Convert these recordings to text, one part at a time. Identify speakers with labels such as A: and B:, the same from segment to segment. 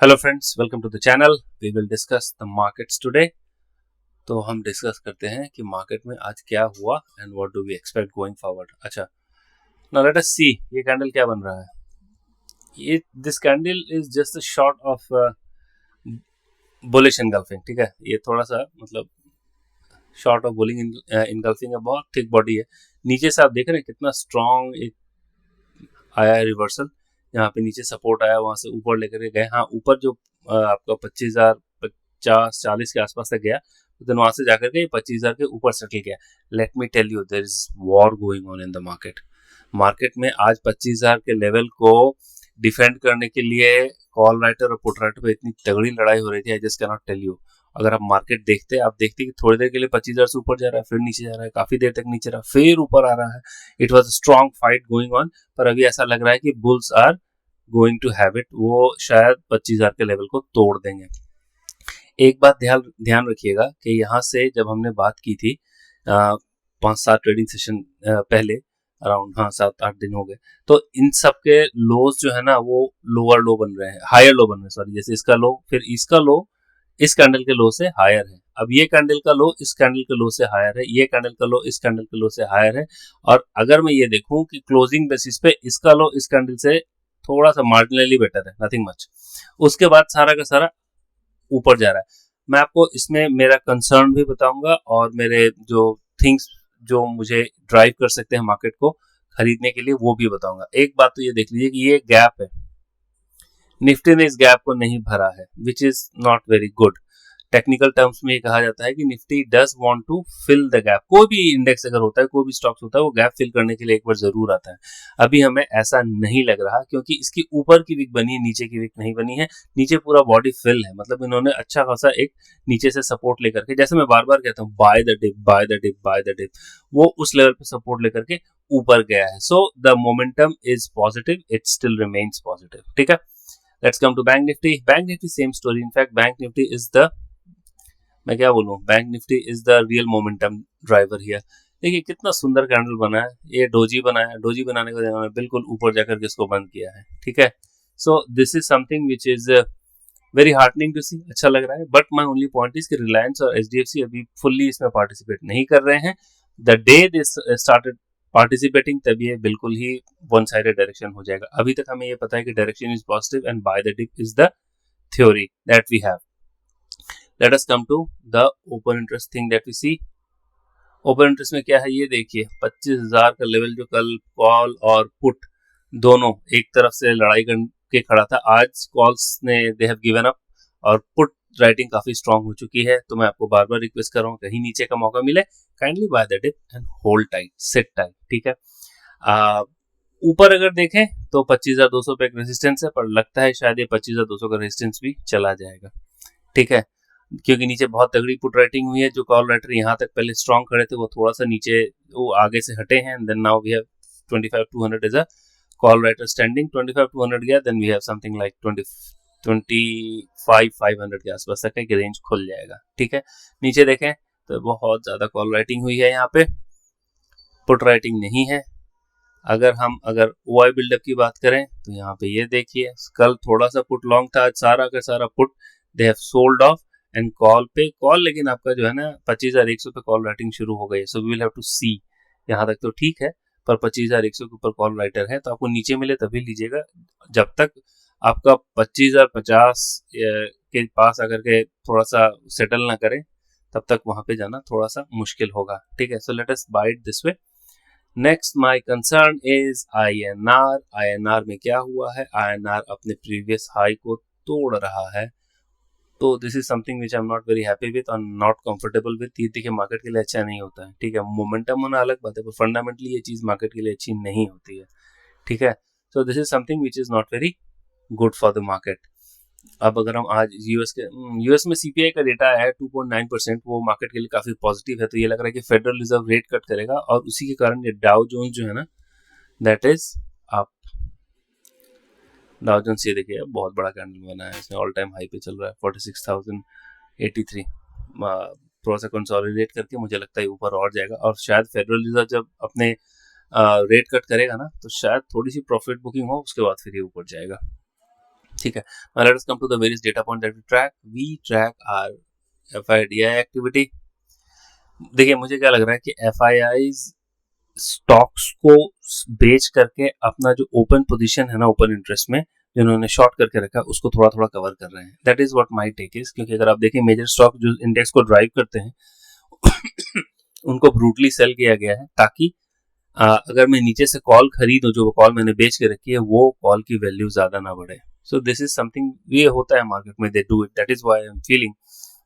A: Hello friends, welcome to the channel. We will discuss the markets today. तो हम discuss करते हैं कि मार्केट में आज क्या हुआ and what do we expect going forward. अच्छा, नाउ लेट अस सी ये कैंडल क्या बन रहा है। ये this candle is just a short of bullish engulfing. ठीक है, ये थोड़ा सा मतलब शॉर्ट ऑफ बुलिंग इनगल्फिंग है, बहुत थिक बॉडी है। नीचे से आप देख रहे हैं कितना स्ट्रॉन्ग एक आया है रिवर्सल। यहाँ पे नीचे सपोर्ट आया, वहां से ऊपर लेकर के गए। हाँ, ऊपर जो आपका 25,050-40 के आसपास तक गया, देन वहां से जाकर के 25,000 के ऊपर सेटल गया। Let me tell you, there is war going on in the market. Market में आज 25,000 के लेवल को डिफेंड करने के लिए कॉल राइटर और पुट राइटर पे इतनी तगड़ी लड़ाई हो रही थी। I just can not tell you. अगर आप मार्केट देखते, आप देखते कि थोड़ी देर के लिए 25,000 से ऊपर जा रहा है, फिर नीचे जा रहा है, काफी देर तक नीचे रहा, फिर ऊपर आ रहा है। It was strong fight going on. पर अभी ऐसा लग रहा है कि bulls are going to have it. वो शायद 25,000 के लेवल को तोड़ देंगे। एक बात ध्यान ध्यान रखिएगा कि यहाँ से जब हमने बात की थी 5-7 ट्रेडिंग सेशन पहले, अराउंड, हाँ, 7-8 दिन हो गए, तो इन सब के लोज जो है ना वो लोअर लो बन रहे हैं, हायर लो बन रहे हैं, सॉरी। जैसे इसका लो, फिर इसका लो इस कैंडल के लो से हायर है। अब ये कैंडल का लो इस कैंडल के लो से हायर है, ये कैंडल का लो इस कैंडल के लो से हायर है। और अगर मैं ये देखूं कि क्लोजिंग बेसिस पे इसका लो इस कैंडल से थोड़ा सा मार्जिनली बेटर है, नथिंग मच, उसके बाद सारा का सारा ऊपर जा रहा है। मैं आपको इसमें मेरा कंसर्न भी बताऊंगा और मेरे जो थिंग्स जो मुझे ड्राइव कर सकते हैं मार्केट को खरीदने के लिए वो भी बताऊंगा। एक बात तो ये देख लीजिए कि ये गैप है, निफ्टी ने इस गैप को नहीं भरा है, which is not very good. Technical terms में ये कहा जाता है कि Nifty does want to fill the gap. कोई भी इंडेक्स अगर होता है, कोई भी स्टॉक्स होता है, वो गैप फिल करने के लिए एक बार जरूर आता है। अभी हमें ऐसा नहीं लग रहा क्योंकि इसकी ऊपर की विक बनी है, नीचे की विक नहीं बनी है। नीचे पूरा बॉडी फिल है, मतलब इन्होंने अच्छा खासा एक नीचे से सपोर्ट लेकर के, जैसे मैं बार बार कहता हूँ, buy the dip, buy the dip, buy the dip, वो उस लेवल पे सपोर्ट लेकर के ऊपर गया है। So the momentum is positive, it still remains positive. ठीक है, let's come to Bank Nifty. Bank Nifty same story. In fact Bank Nifty is the, मैं क्या बोलूं, Bank Nifty is the real momentum driver here. देखिए कितना सुंदर candle बना है। ये डोजी बनाया, डोजी बनाने के बाद इन्होंने बिल्कुल ऊपर जाकर के इसको बंद किया है। ठीक है, so this is something which is very heartening to see. अच्छा लग रहा है, but my only point is कि रिलायंस और एचडीएफसी अभी फुल्ली इसमें पार्टिसिपेट नहीं कर रहे हैं। The day this started participating, तभी ये बिल्कुल ही वन साइडेड डायरेक्शन हो जाएगा। अभी तक हमें ये पता है कि direction is positive and buy the dip is the theory that we have. Let us come to the open interest thing that we see. Open interest में क्या है ये देखिए, 25,000 का लेवल जो कल कॉल और पुट दोनों एक तरफ से लड़ाई करके खड़ा था, आज कॉल्स ने दे हैव गिवन अप और पुट राइटिंग काफी स्ट्रांग हो चुकी है। तो मैं आपको बार बार रिक्वेस्ट कर रहा हूँ, कहीं नीचे का मौका मिले, kindly buy the dip and hold tight, sit tight. ठीक है, ऊपर अगर देखें तो 25,200 पे एक रेजिस्टेंस है, पर लगता है शायद ये 25,200 का रेजिस्टेंस भी चला जाएगा। ठीक है, क्योंकि नीचे बहुत तगड़ी पुट राइटिंग हुई है। जो कॉल राइटर यहाँ तक पहले स्ट्रॉन्ग खड़े थे वो थोड़ा सा नीचे, वो आगे से हटे हैं। Then now we have 25,200 is a call writer standing. 25,200 गया, then we have something like 25,500 के आसपास तक एक रेंज खुल जाएगा। ठीक है, नीचे देखें तो बहुत ज्यादा कॉल राइटिंग हुई है, यहाँ पे पुट राइटिंग नहीं है। अगर ओआई बिल्डअप की बात करें तो यहाँ पे ये देखिए, कल थोड़ा सा पुट लॉन्ग था, आज सारा का सारा put they have sold off. And call पे कॉल, लेकिन आपका जो है ना 25,100 पे कॉल राइटिंग शुरू हो गई है। So we will have to see. यहाँ तक तो ठीक है, पर 25,100 के ऊपर कॉल राइटर है, तो आपको नीचे मिले तभी लीजिएगा। जब तक आपका 25,050 के पास अगर के थोड़ा सा सेटल ना करें, तब तक वहां पे जाना थोड़ा सा मुश्किल होगा। ठीक है, so let us by it this way. Next my concern is INR. INR में क्या हुआ है, आईएनआर अपने प्रीवियस हाई को तोड़ रहा है। तो this is something which I am not very happy with और नॉट कंफर्टेबल विद। ये देखिए मार्केट के लिए अच्छा नहीं होता है। ठीक है, मोमेंटम होना अलग बात है, पर फंडामेंटली ये चीज मार्केट के लिए अच्छी नहीं होती है। ठीक है, so this is something which is not very good for the market. अब अगर हम आज यूएस में सीपीआई का डेटा आया है 2.9%, वो मार्केट के लिए काफी पॉजिटिव है। तो ये लग रहा है कि फेडरल रिजर्व रेट कट करेगा और उसी के कारण ये डाउ जोन्स जो है ना, that is up. Dow Jones ये देखिए बहुत बड़ा कैंडल बना है, इसमें ऑल टाइम हाई पे चल रहा है 46,083। थोड़ा सा कंसोलिडेट करके मुझे लगता है ऊपर और जाएगा, और शायद फेडरल रिजर्व जब अपने रेट कट करेगा ना, तो शायद थोड़ी सी प्रॉफिट बुकिंग हो, उसके बाद फिर ये ऊपर जाएगा। ठीक है। Now let us come to the various data point that we track. We track our FIDI activity. देखिए मुझे क्या लग रहा है कि FIIs स्टॉक्स को बेच करके अपना जो ओपन पोजीशन है ना ओपन इंटरेस्ट में जिन्होंने शॉर्ट करके रखा है उसको थोड़ा थोड़ा कवर कर रहे हैं. That is what my take is. क्योंकि अगर आप देखें मेजर स्टॉक जो इंडेक्स को ड्राइव करते हैं उनको ब्रूटली सेल किया गया है ताकि अगर मैं नीचे से कॉल खरीदूं जो कॉल मैंने बेच के रखी है वो कॉल की वैल्यू ज्यादा ना बढ़े. सो दिस इज समथिंग ये होता है मार्केट में. They do it. That is why I am feeling.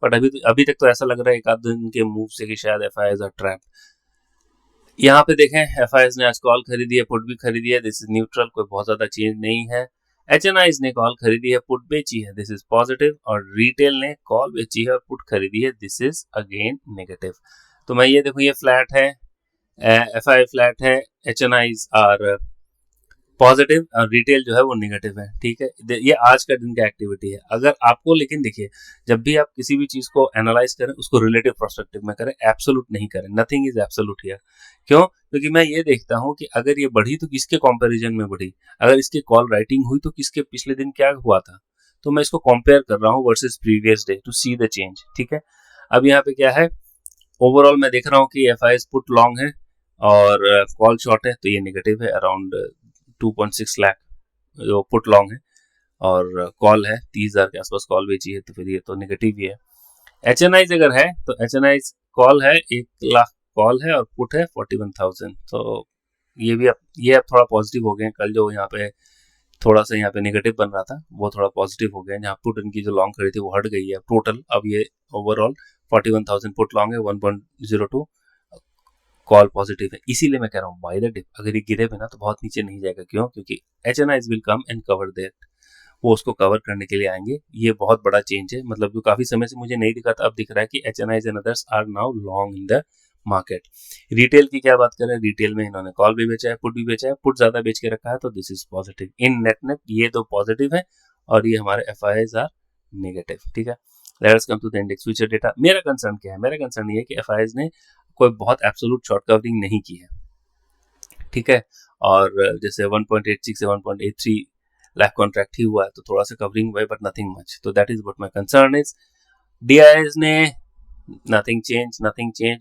A: But अभी तक तो ऐसा लग रहा है एक आध दिन के मूव से कि शायद एफआईआईज आर ट्रैप्ड. यहाँ पे देखें एफआईआईज ने आज कॉल खरीदी है, पुट भी खरीदी है. दिस इज न्यूट्रल, कोई बहुत ज्यादा चेंज नहीं है. एचएनआईज ने कॉल खरीदी है, पुट बेची है. This is positive. और रिटेल ने कॉल बेची है और पुट खरीदी है. This is again negative. तो मैं ये देखूं ये फ्लैट है, एफआई फ्लैट है, एचएनआईज आर पॉजिटिव और रिटेल जो है वो नेगेटिव है. ठीक है, ये आज का दिन का एक्टिविटी है. अगर आपको लेकिन देखिए जब भी आप किसी भी चीज को एनालाइज करें उसको रिलेटिव पर्सपेक्टिव में करें, एब्सोल्यूट नहीं करें. Nothing is absolute here. क्यों? क्योंकि मैं ये देखता हूं कि अगर ये बढ़ी तो किसके कंपैरिजन में बढ़ी, अगर इसकी कॉल राइटिंग हुई तो किसके पिछले दिन क्या हुआ था. तो मैं इसको कंपेयर कर रहा हूं versus previous day to see the change. ठीक है, अब यहाँ पे क्या है, ओवरऑल मैं देख रहा हूँ कि एफआईआईज पुट लॉन्ग है और कॉल शॉर्ट है तो ये नेगेटिव है. अराउंड 2.6 लाख जो पुट लॉन्ग है और कॉल है 30,000 के आसपास कॉल बेची है तो फिर ये तो नेगेटिव ही है. एचएनआईज अगर है तो एचएनआईज कॉल है 1 लाख कॉल है और पुट है 41,000. तो ये भी अब थोड़ा पॉजिटिव हो गए. कल जो यहाँ पे थोड़ा सा यहाँ पे नेगेटिव बन रहा था वो थोड़ा पॉजिटिव हो गया. यहाँ पुट इनकी जो लॉन्ग खड़ी थी वो हट गई है टोटल. अब ये ओवरऑल 41,000 पुट लॉन्ग है, 1.02 कॉल पॉजिटिव है. इसीलिए मैं कह रहा हूँ बाय द डिप. अगर ये गिरे बिना तो बहुत नीचे नहीं जाएगा. क्यों? क्योंकि HNIs will come and cover that. वो उसको कवर करने के लिए आएंगे. ये बहुत बड़ा चेंज है. मतलब जो काफी समय से मुझे नहीं दिखा था अब दिख रहा है कि HNIs and others are now long in the market. Retail की क्या बात करें, रिटेल में इन्होंने कॉल भी बेचा है, पुट भी बेचा है. पुट ज्यादा बेच के रखा है तो this is positive. In net ये दो पॉजिटिव है और ये हमारे एफआईआईज आर नेगेटिव. ठीक है, let's come to the index future data. मेरा कंसर्न क्या है? मेरा कंसर्न ये है कि एफआईआईज ने कोई बहुत एब्सोल्यूट शॉर्ट कवरिंग नहीं की है. ठीक है, और जैसे 1.86 से 1.83 लाख कॉन्ट्रैक्ट ही हुआ है तो थोड़ा सा कवरिंग हुआ है बट नथिंग मच. तो that is what my concern is. DIIs ने नथिंग चेंज,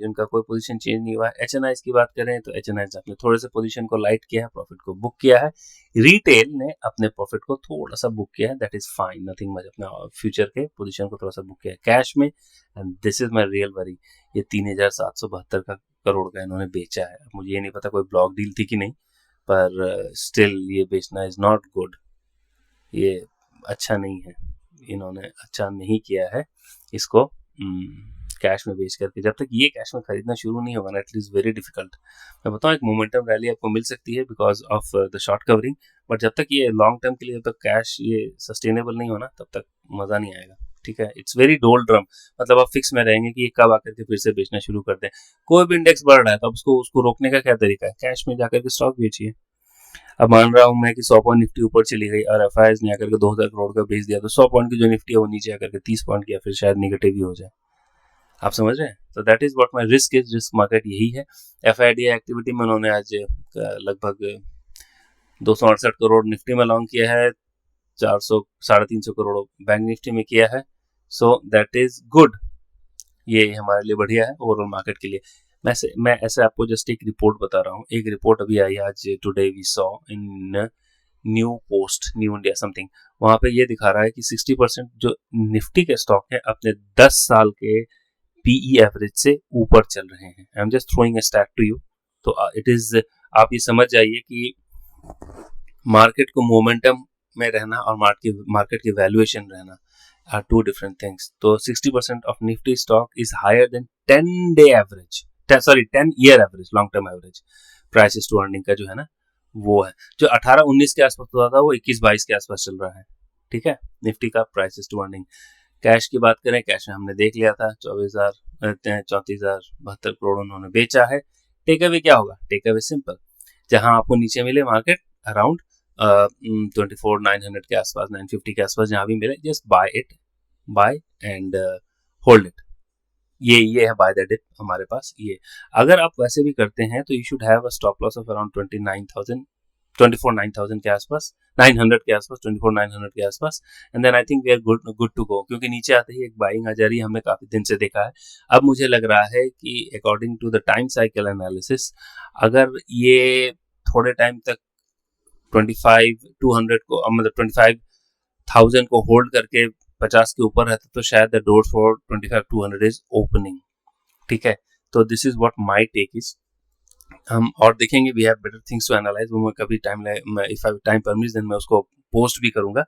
A: उनका कोई पोजीशन चेंज नहीं हुआ है. एचएनआईज की बात करें तो एचएनआईज ने अपने थोड़े से पोजीशन को लाइट किया है, प्रॉफिट को बुक किया है. रिटेल ने अपने प्रॉफिट को थोड़ा सा बुक किया है. That is fine, nothing much. अपने फ्यूचर के पोजीशन को थोड़ा सा बुक किया है कैश में. And this is my real worry. ये 3,772 का करोड़ का इन्होंने बेचा है. मुझे ये नहीं पता कोई ब्लॉक डील थी कि नहीं, पर स्टिल ये बेचना इज नॉट गुड. ये अच्छा नहीं है. इन्होंने अच्छा नहीं किया है इसको कैश में बेच करके. जब तक ये कैश में खरीदना शुरू नहीं होगा ना इट इज वेरी डिफिकल्ट. मैं बताऊँ एक मोमेंटम रैली आपको मिल सकती है because of the short covering. But जब तक ये लॉन्ग टर्म के लिए जब तक कैश ये सस्टेनेबल नहीं होना तब तक मजा नहीं आएगा. ठीक है, इट्स वेरी डोल ड्रम. मतलब आप फिक्स में रहेंगे कि ये कब आकर के फिर से बेचना शुरू कर दें. कोई भी इंडेक्स बढ़ रहा है तो उसको रोकने का क्या तरीका है? कैश में जाकर के स्टॉक बेचिए. अब मान रहा हूं मैं कि 100 पॉइंट निफ्टी ऊपर चली गई और एफआईआईज ने आकर के 2,000 करोड़ का बेच दिया तो 100 पॉइंट की जो निफ्टी है वो नीचे आकर के 30 पॉइंट की फिर शायद निगेटिव ही हो जाए. आप समझ रहे हैं? तो that is what my risk is. Risk market यही है. एफआईडीआई एक्टिविटी में उन्होंने आज लगभग 268 करोड़ निफ्टी में लॉन्ग किया है, 350 करोड़ बैंक निफ्टी में किया है. सो दैट इज गुड. ये हमारे लिए बढ़िया है ओवरऑल मार्केट के लिए. मैं ऐसे आपको जस्ट एक रिपोर्ट बता रहा हूँ. एक रिपोर्ट अभी आई आज, today we saw in new post, new India something. वहां पे ये दिखा रहा है कि 60% जो निफ्टी के स्टॉक है अपने 10 साल के पीई एवरेज से ऊपर चल रहे हैं. I am just throwing a stat to you. तो इट इज, आप ये समझ जाइए कि मार्केट को मोमेंटम में रहना और मार्केट की वैल्यूएशन रहना are two different things. तो 60% of Nifty stock is higher than 10-day average. 10-year average, long term average. Prices to earning का जो है ना वो है. जो 18-19 के आसपास होता था वो 21-22 के आसपास चल रहा है. ठीक है, निफ्टी का प्राइसेस टू अर्निंग. कैश की बात करें, कैश में हमने देख लिया था 34,072 करोड़ उन्होंने बेचा है. टेक अवे क्या होगा? Take away simple. जहां आपको नीचे मिले मार्केट अराउंड 24,900 के आसपास, 950 के आसपास जहां भी मिले, just by and hold it. ये है बाय द डिप हमारे पास. ये अगर आप वैसे भी करते हैं तो you should have a stop loss of around 29,000 24,900 के आसपास, 900 के आसपास, 24,900 के आसपास, and then I think we are good to go, क्योंकि नीचे आते ही एक बाइंग आ जा रही है, हमने काफी दिन से देखा है। अब मुझे लग रहा है कि according to the time cycle analysis, अगर ये थोड़े टाइम तक 25,200 को, मतलब 25,000 को होल्ड करके 50 के ऊपर रहता तो शायद the door for 25,200 is opening. ठीक है, तो this is what my take is. हम और देखेंगे, we have better things to analyse, वो मैं कभी टाइम परमिट्स देन मैं उसको पोस्ट भी करूंगा।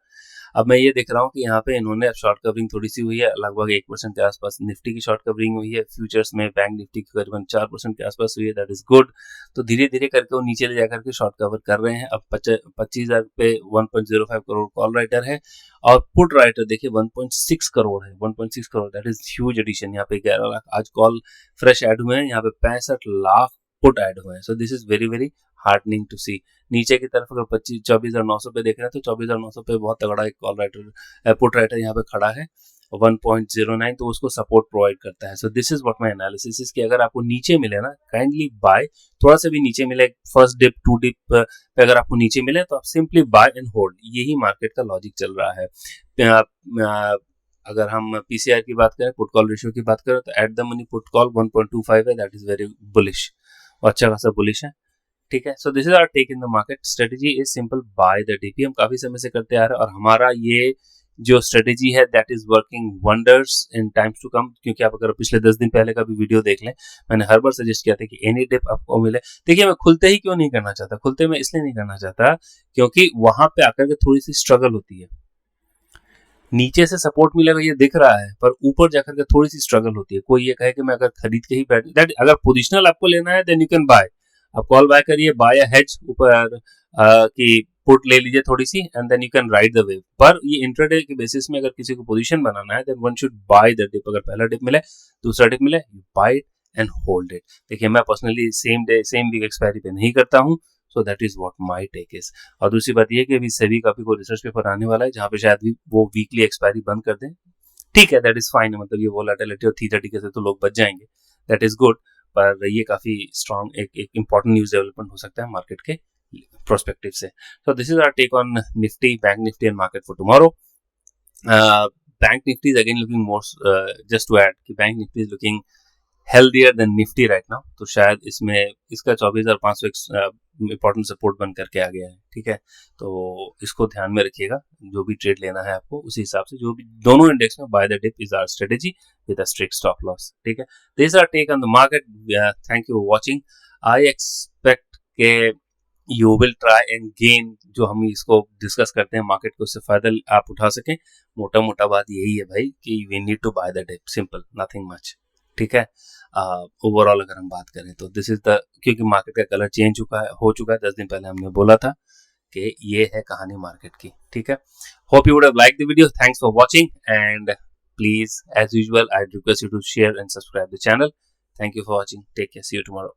A: अब मैं ये देख रहा हूँ कि यहाँ पे इन्होंने अब शॉर्ट कवरिंग थोड़ी सी हुई है, लगभग 1% के आसपास निफ्टी की शॉर्ट कवरिंग हुई है, फ्यूचर्स में बैंक निफ्टी की करीबन 4% के आसपास हुई है, दैट इज गुड। तो धीरे धीरे करके वो नीचे ले जाकर के शॉर्ट कवर कर रहे हैं। अब 25,000 पे 1.05 करोड़ कॉल राइटर है, और पुट राइटर देखिए 1.6 करोड़ है, 1.6 crore, that is huge addition. यहाँ पे 11 लाख आज कॉल फ्रेश ऐड हुए हैं, यहाँ पे 65 लाख पुट ऐड हुए हैं। So this is very very heartening to see. नीचे की तरफ अगर 24,900 पे देख रहे हैं तो 24,900 पे बहुत तगड़ा एक कॉल राइटर, पुट राइटर यहाँ पे खड़ा है 1.09, तो उसको सपोर्ट प्रोवाइड करता है। So this is what my analysis is कि अगर आपको नीचे मिले ना, काइंडली बाय, थोड़ा सा भी नीचे मिले, फर्स्ट डिप, टू डिप पे अगर आपको नीचे मिले तो आप सिंपली बाय एंड होल्ड, यही मार्केट का लॉजिक चल रहा है। अगर हम पीसीआर की बात करें, पुट कॉल रेशियो की बात करें, तो at the money put call 1.25 है, दैट इज वेरी बुलिश, और अच्छा खासा बुलिश है। ठीक है, so this is our take in the market. Strategy is simple, buy the dip, हम काफी समय से करते आ रहे हैं, और हमारा ये जो स्ट्रेटेजी है that is working wonders in times to come. क्योंकि आप अगर पिछले 10 दिन पहले का भी वीडियो देख लें, मैंने हर बार सजेस्ट किया था कि एनी डिप आपको मिले। देखिए, मैं खुलते ही क्यों नहीं करना चाहता, खुलते मैं इसलिए नहीं करना चाहता क्योंकि वहां पे आकर के थोड़ी सी स्ट्रगल होती है। नीचे से सपोर्ट मिलेगा ये दिख रहा है, पर ऊपर जाकर के थोड़ी सी स्ट्रगल होती है। कोई ये कहे कि मैं अगर खरीद के ही बैठ, दैट अगर पोजिशनल आपको लेना है देन यू कैन बाय, आप कॉल बाय करिए, बाय या हेज ऊपर की पुट ले लीजिए थोड़ी सी, and then you can ride the wave. पर ये इंट्राडे के बेसिस में अगर किसी को पोजीशन बनाना है then one should buy the dip. अगर पहला डिप मिले, दूसरा डिप मिले, you buy it and hold it. देखिए, मैं personally same day same week expiry पे नहीं करता हूँ, so that is what my take is. और दूसरी बात यह कि अभी सेबी का भी कोई रिसर्च पेपर आने वाला है जहां पे शायद वो वीकली एक्सपायरी बंद कर दें। ठीक है, दैट इज फाइन, मतलब ये वोलेटिलिटी और थीटा से तो लोग बच जाएंगे, दैट इज गुड। पर ये काफी स्ट्रॉन्ग एक इंपॉर्टेंट न्यूज डेवलपमेंट हो सकता है मार्केट के प्रोस्पेक्टिव से। So this is our take on Nifty, Bank Nifty and market for tomorrow. Bank Nifty is again looking more, just to add कि Bank Nifty is looking healthier than Nifty right now. तो शायद इसमें इसका 24,500 important support बन करके आ गया है। ठीक है, तो इसको ध्यान में रखिएगा, जो भी ट्रेड लेना है आपको उसी हिसाब से, जो भी दोनों इंडेक्स में buy the dip is our strategy with a strict stop loss. ठीक है, this are take on the market. Thank you for watching. I expect के you will try and gain, जो हम इसको डिस्कस करते हैं मार्केट को, उससे फायदा आप उठा सकें। मोटा मोटा बात यही है भाई कि we need to buy the dip, simple, nothing much. ठीक है, ओवरऑल अगर हम बात करें तो दिस इज द, क्योंकि मार्केट का कलर चेंज हो चुका है। 10 दिन पहले हमने बोला था कि ये है कहानी मार्केट की। ठीक है, hope you would have like the video, thanks for watching, and please as usual I request you to share and subscribe the channel. Thank you for watching, take care, see you tomorrow.